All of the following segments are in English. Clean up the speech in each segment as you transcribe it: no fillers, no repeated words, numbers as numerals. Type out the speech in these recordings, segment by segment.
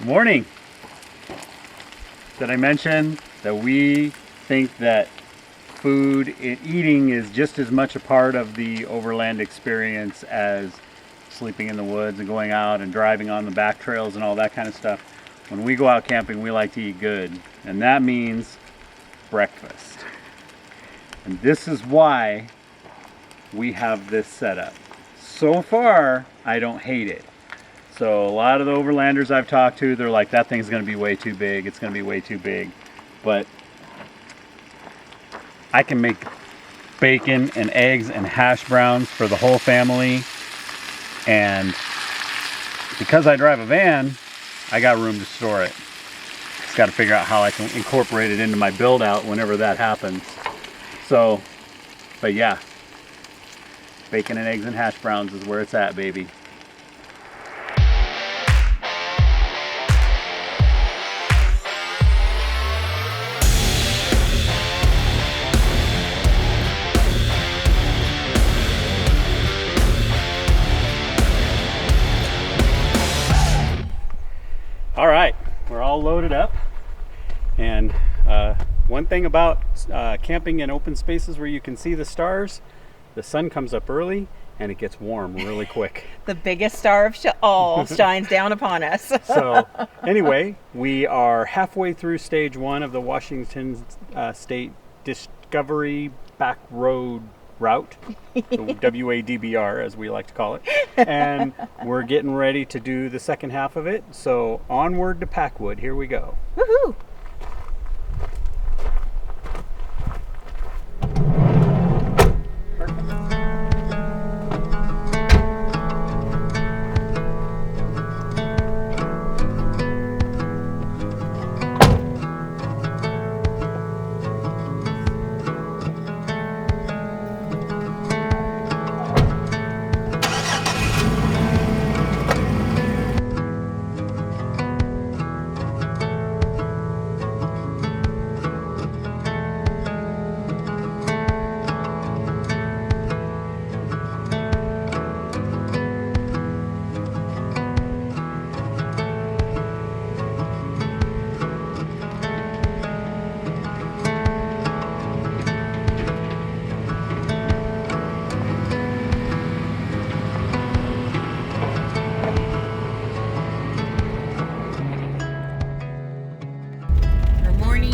Good morning. Did I mention that we think that food eating is just as much a part of the overland experience as sleeping in the woods and going out and driving on the back trails and all that kind of stuff? When we go out camping, we like to eat good, and that means breakfast. And this is why we have this set up. So far, I don't hate it. So a lot of the overlanders I've talked to, they're like, that thing's going to be way too big. It's going to be way too big. But I can make bacon and eggs and hash browns for the whole family. And because I drive a van, I got room to store it. Just got to figure out how I can incorporate it into my build out whenever that happens. So, but yeah, bacon and eggs and hash browns is where it's at, baby. All right, we're all loaded up, and one thing about camping in open spaces where you can see the stars, the sun comes up early and it gets warm really quick. The biggest star of all shines down upon us. So anyway, we are halfway through stage 1 of the Washington State Discovery Back Road Route, the WADBR as we like to call it, and we're getting ready to do the second half of it. So onward to Packwood, here we go. Woohoo!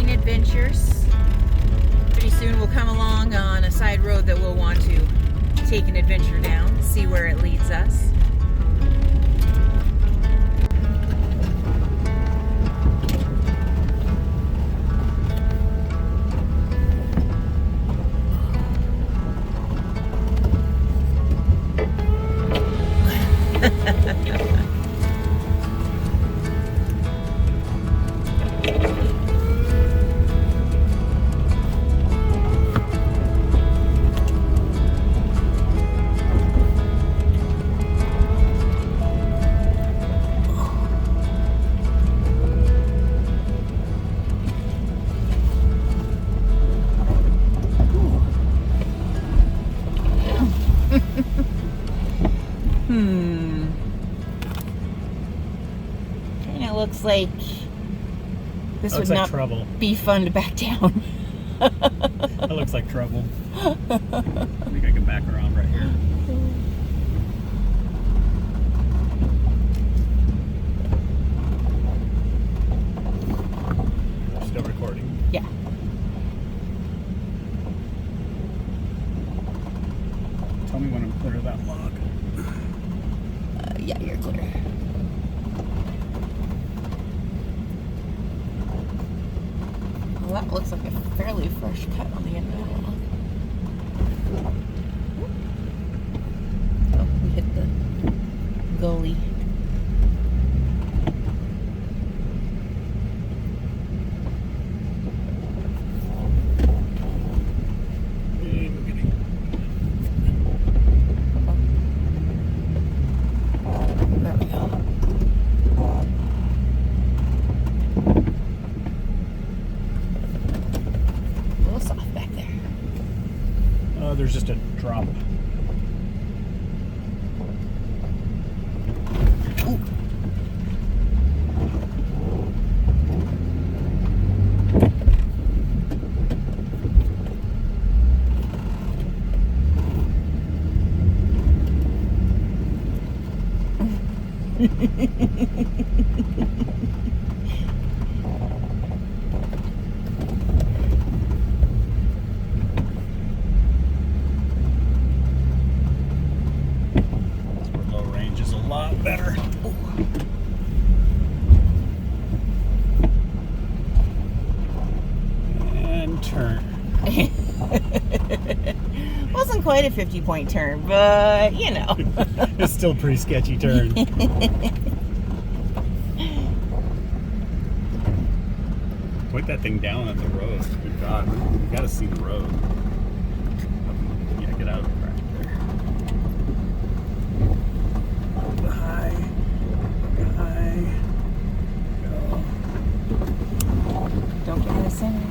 Adventures. Pretty soon we'll come along on a side road that we'll want to take an adventure down, see where it leads us. Kinda looks like this would not be fun to back down. That looks like trouble. I think I can back around right here. Still recording? Yeah. Tell me when I'm clear of that log. Yeah, you're clear. Well, that looks like a fairly fresh cut on the end of that log. Oh, we hit the gully. There's just a drop. Ooh. Low range is a lot better. And turn. Wasn't quite a 50-point turn, but you know. It's still a pretty sketcy turn. Point that thing down at the road. Good God, you gotta see the road. Yeah, get out of the crack there. Go high. Go high. Go. Don't get out of center.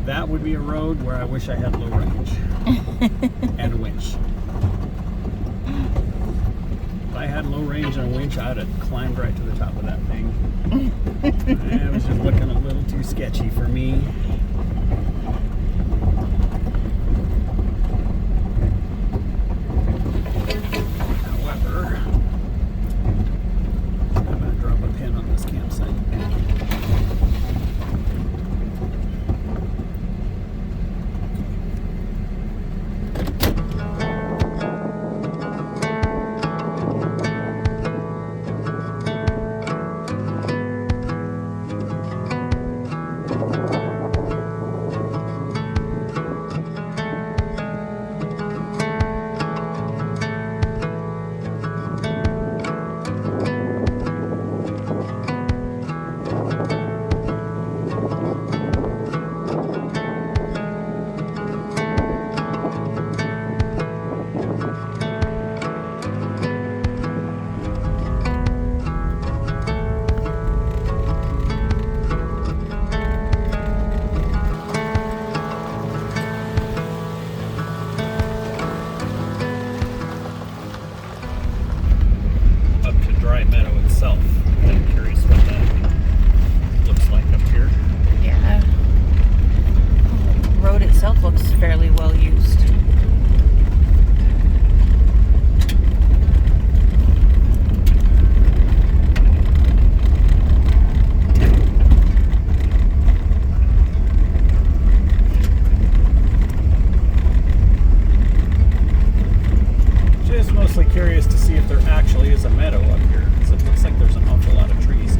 That would be a road where I wish I had low range and a winch. If I had low range and a winch, I'd have climbed right to the top of that thing. It was just looking a little too sketchy for me. However, I'm going to drop a pin on this campsite. Itself. I'm curious what that looks like up here. Yeah. The road itself looks fairly well used. Just mostly curious to see if there actually is a meadow up here. It looks like there's an awful lot of trees.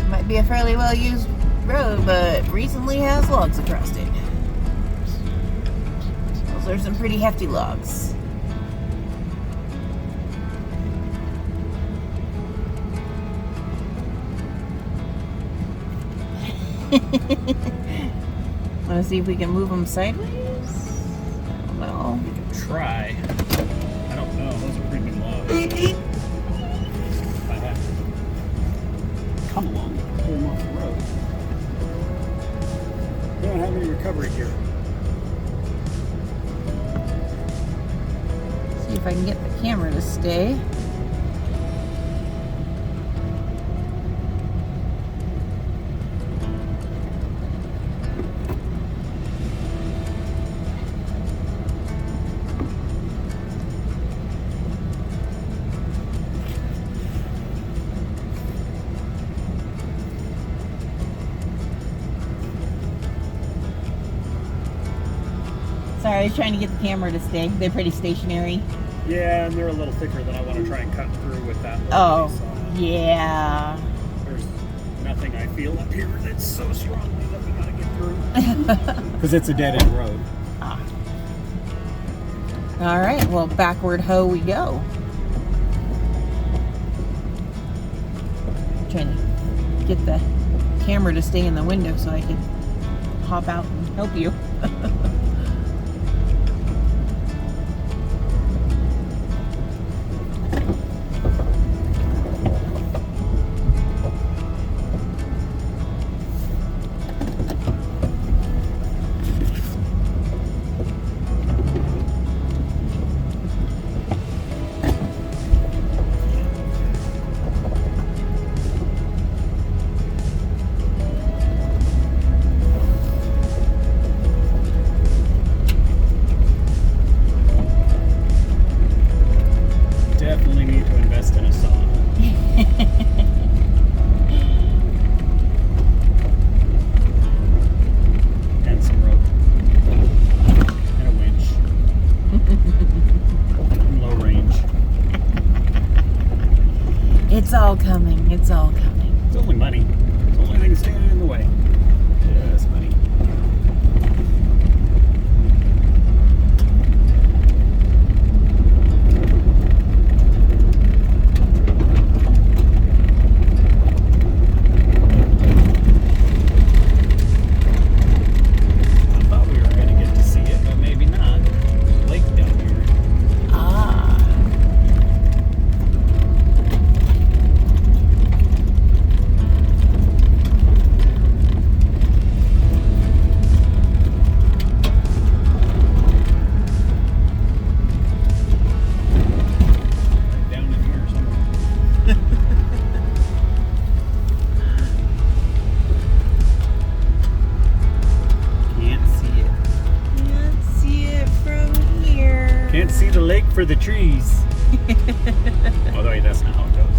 Might be a fairly well used road, but recently has logs across it. Those are some pretty hefty logs. Want to see if we can move them sideways? I don't know. We can try. I don't know. Those are pretty big logs. If I have to come along, pull them off the road. We don't have any recovery gear. See if I can get the camera to stay. Sorry, I was trying to get the camera to stay. They're pretty stationary. Yeah, and they're a little thicker than I want to try and cut through with that. Oh, so yeah. there's nothing I feel up here that's so strongly that we gotta get through. Because it's a dead end road. Ah. All right, well, backward hoe we go. I'm trying to get the camera to stay in the window so I can hop out and help you. It's all coming. It's all coming. It's only money. It's the only thing standing in the way. Yes, money. For the trees. Although that's not how it goes.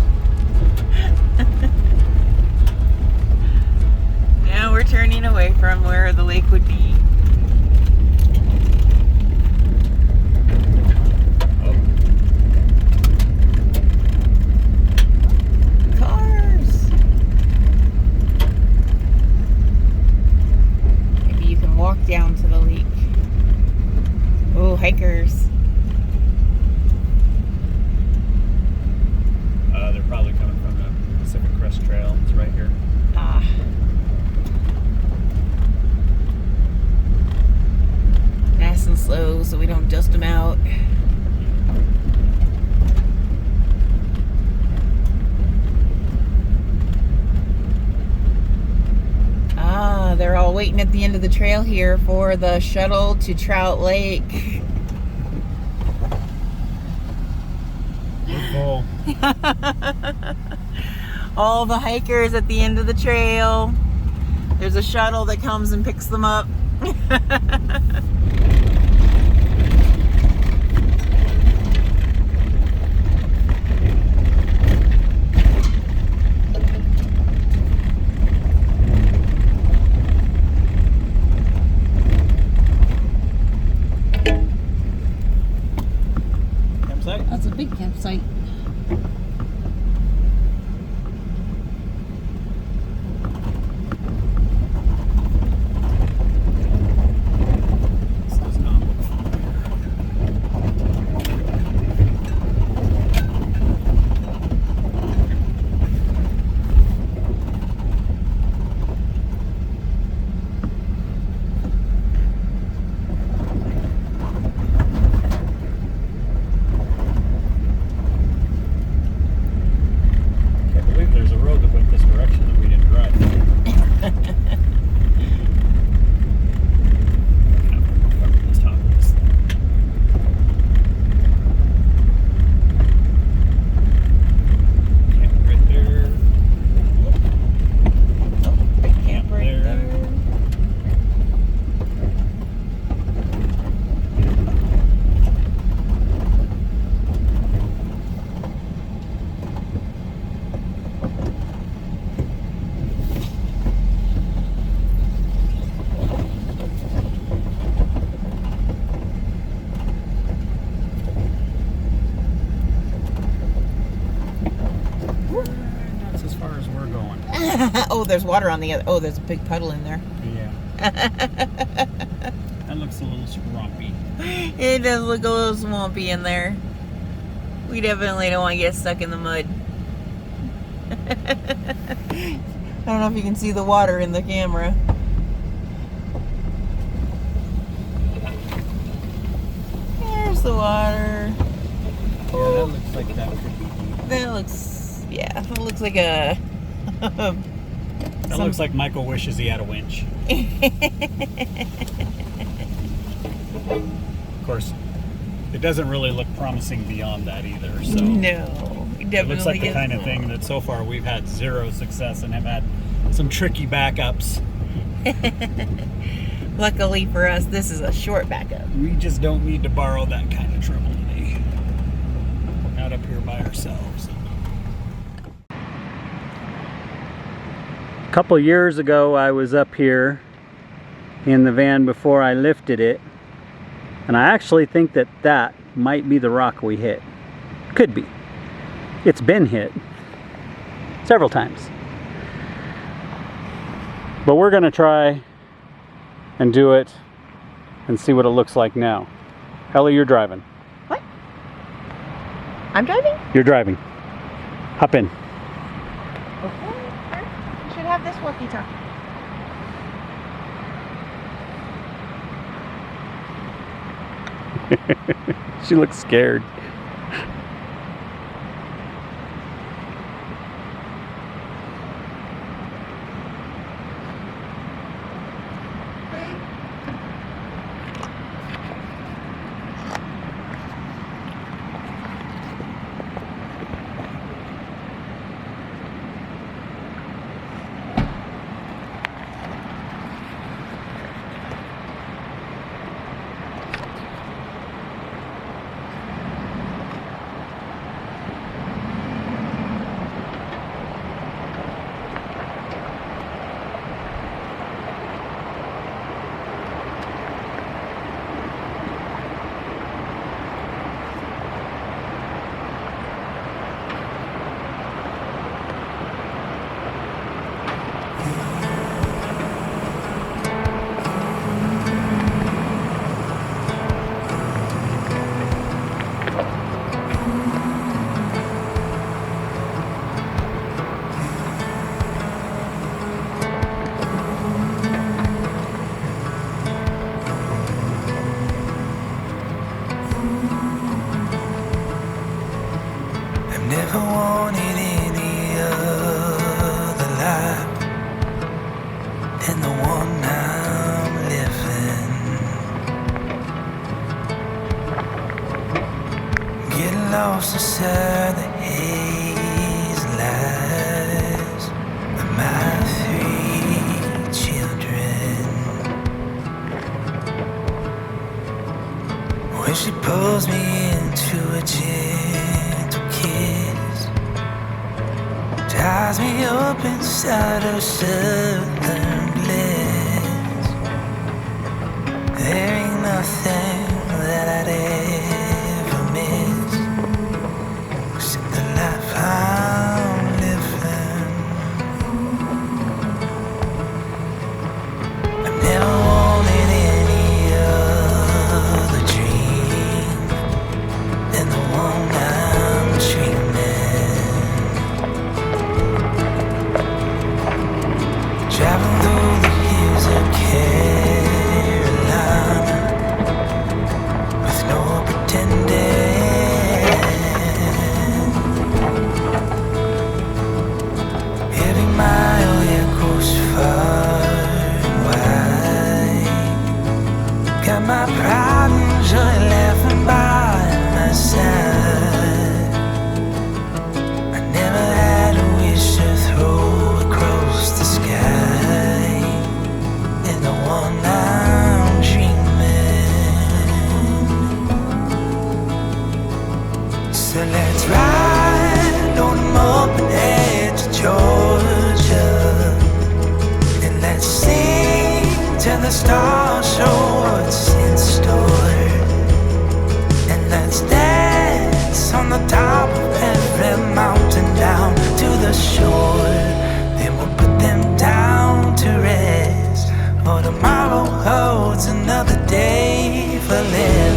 Now we're turning away from where the lake would be. Cars. Maybe you can walk down to the lake. Oh, hikers. They're probably coming from the Pacific Crest Trail. It's right here. Ah. Nice and slow so we don't dust them out. Ah, they're all waiting at the end of the trail here for the shuttle to Trout Lake. Full. All the hikers at the end of the trail. There's a shuttle that comes and picks them up. Campsite? That's a big campsite. Oh, there's water on the other. Oh, there's a big puddle in there. Yeah. That looks a little swampy. It does look a little swampy in there. We definitely don't want to get stuck in the mud. I don't know if you can see the water in the camera. There's the water. Yeah, that looks like that could be deep. That looks, yeah, that looks like a... That looks like Michael wishes he had a winch. Of course, it doesn't really look promising beyond that either. So no, it looks like the kind of thing that so far we've had zero success and have had some tricky backups. Luckily for us, this is a short backup. We just don't need to borrow that kind of trouble today. Not up here by ourselves. A couple years ago, I was up here in the van before I lifted it, and I actually think that that might be the rock we hit. Could be. It's been hit. several times. But we're gonna try and do it and see what it looks like now. Ellie, you're driving. What? I'm driving? You're driving. Hop in. Okay. You should have this walkie-talkie. She looks scared. Never wanted any other life than the one I'm living. Get lost inside the haze lies of my 3 children. When she pulls me into a gentle kiss, ties me up inside her southern bliss. There ain't nothing that I'd ever miss except the life I'm living. I've never wanted any other dream than the one I'm dreaming. Traveling through the hills of Carolina with no pretending. Every mile echoes far and wide. Got my pride and joy laughing by my side. I never had a wish to throw across the sky in the one I'm dreaming. So let's ride, load 'em up and head to Georgia, and let's sing till the stars show what's in store, and let's dance on the top of every mountain down to the shore. Then we'll put them down to rest, for tomorrow holds another day for living.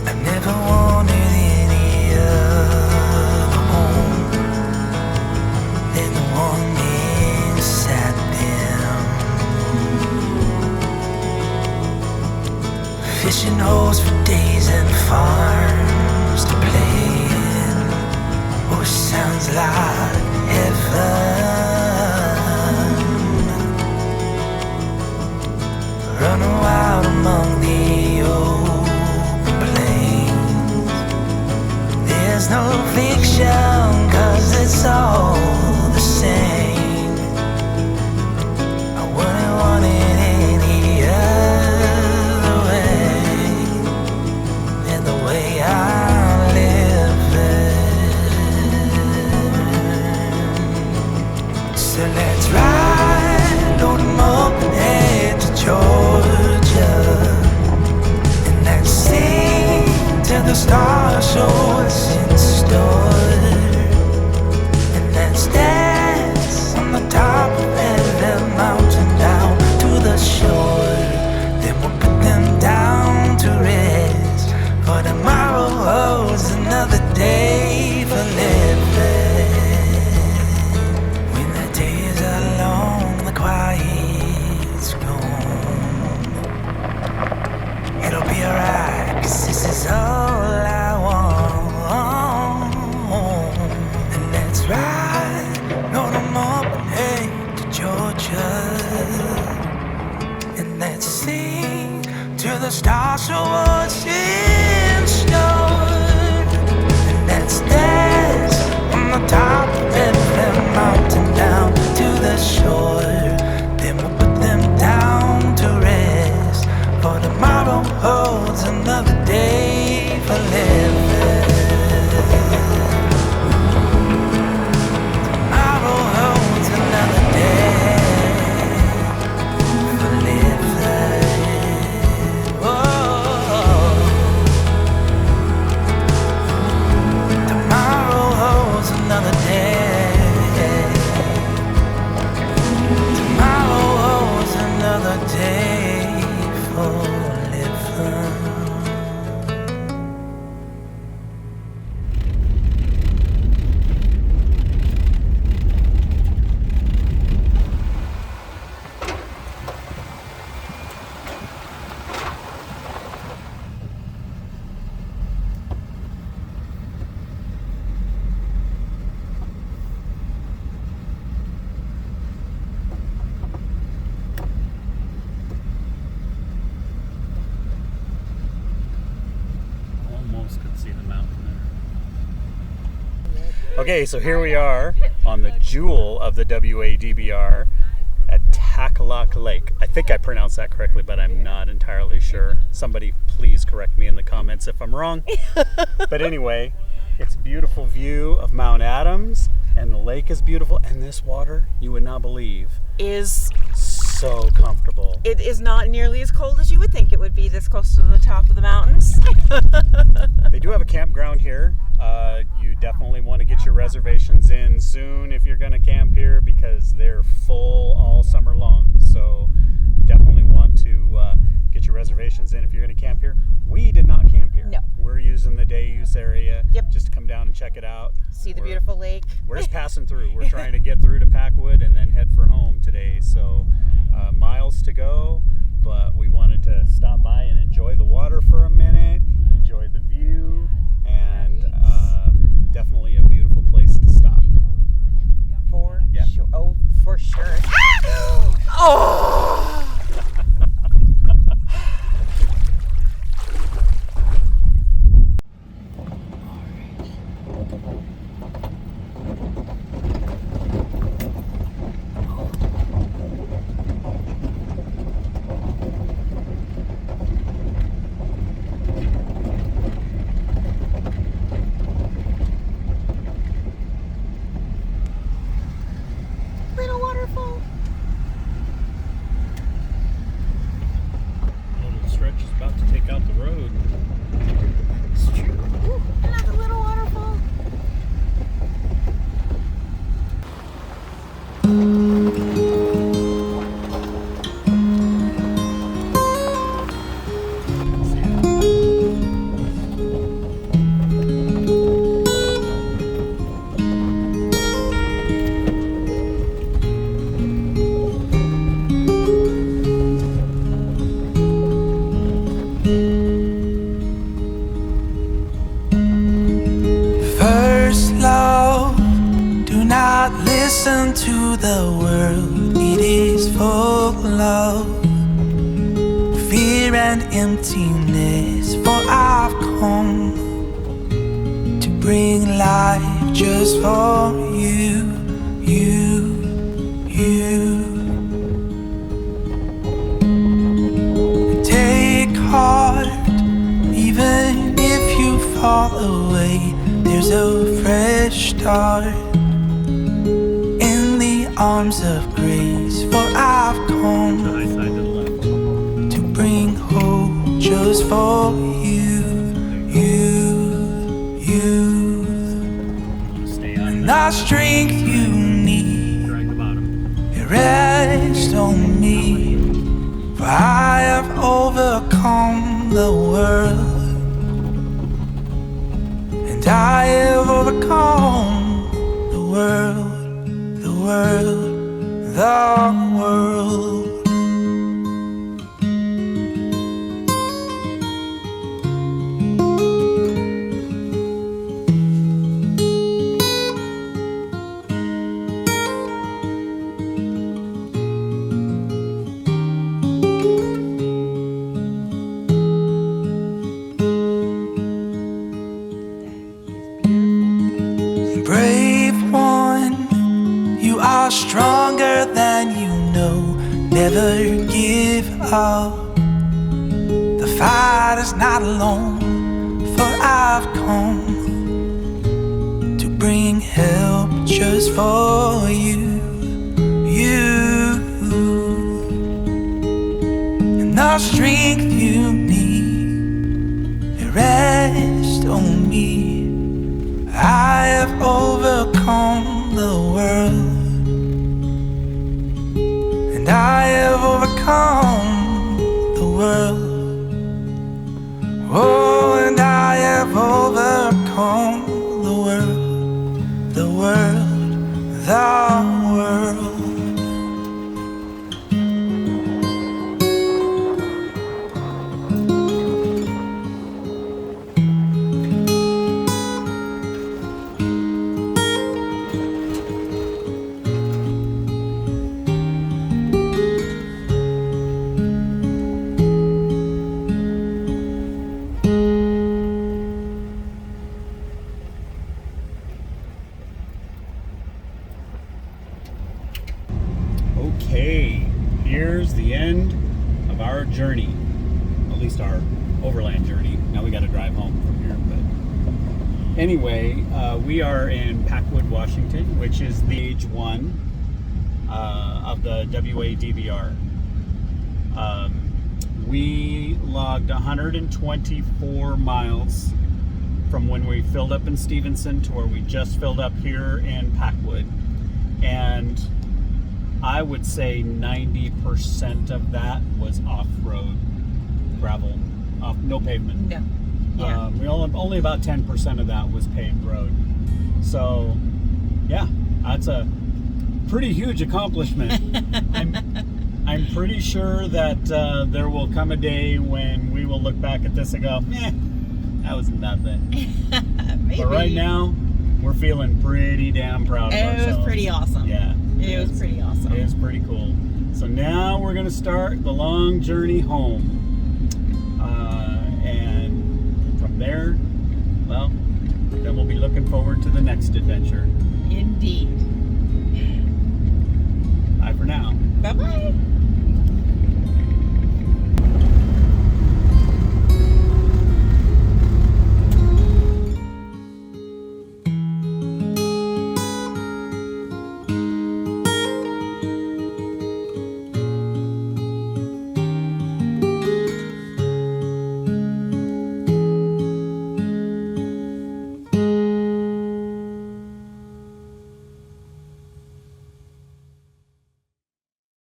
I never wanted any other home than the one inside them. Fishing holes for days and farms to play in. Oh, sounds like heaven. Running wild among the open plains. There's no fiction, 'cause it's all the same. I wouldn't want it any other way than the way I'm living. So let's ride, load 'em up and sing to the stars so what's in store. And let's dance on the top of every mountain down to the shore. Then we'll put them down to rest, for tomorrow holds another day for living. Tomorrow holds another day for living. Oh, tomorrow holds another day. Tomorrow holds another day for living. Almost could see the mountain there. Okay, so here we are on the jewel of the WADBR at Takalak Lake. I think I pronounced that correctly, but I'm not entirely sure. Somebody please correct me in the comments if I'm wrong. But anyway, it's a beautiful view of Mount Adams, and the lake is beautiful, and this water, you would not believe, Is so comfortable. it is not nearly as cold as you would think it would be this close to the top of the mountains. They do have a campground here. You definitely want to get your reservations in soon if you're going to camp here, because they're full all summer long. So definitely want to get your reservations in if you're going to camp here. We did not camp here. No. We're using the day use area Yep. just to come down and check it out. See the We're- beautiful lake. We're just passing through. We're trying to get through to Packwood and then head for home today. So miles to go, but we wanted to stop by and enjoy the water for a minute, enjoy the view, and definitely a beautiful place to stop. For Yeah. sure. Oh, for sure. Oh! Little waterfall. Little stretch is about to take out the road. It's true. Ooh, another little waterfall. First love, do not listen to the world. It is full of fear and emptiness. For I've come to bring life just for you, you. Take heart, even if you fall away. There's a fresh start in the arms of grace. For I've come High side to the left. to bring hope just for you, Stay on and the strength you need, drag the bottom. it rests on me. For I have overcome the world, and I have overcome the world, the world, the world. The fight is not alone, for I've come to bring help just for you, and the strength you need, it rests on me. I have overcome the world, and I have overcome the world. Oh, and I have overcome the world, the world, the world. Okay, here's the end of our journey, at least our overland journey. Now we got to drive home from here, but anyway, we are in Packwood, Washington, which is the stage 1 of the WADBR. We logged 124 miles from when we filled up in Stevenson to where we just filled up here in Packwood, and I would say 90% of that was off-road gravel, no pavement. No. Yeah. We only about 10% of that was paved road. So, yeah, that's a pretty huge accomplishment. I'm pretty sure that there will come a day when we will look back at this and go, that was nothing. Maybe. But right now, we're feeling pretty damn proud of ourselves. It was pretty awesome. Yeah. It was pretty awesome. It was pretty cool. So now we're going to start the long journey home. And from there, well, then we'll be looking forward to the next adventure. Indeed. Bye for now. Bye-bye.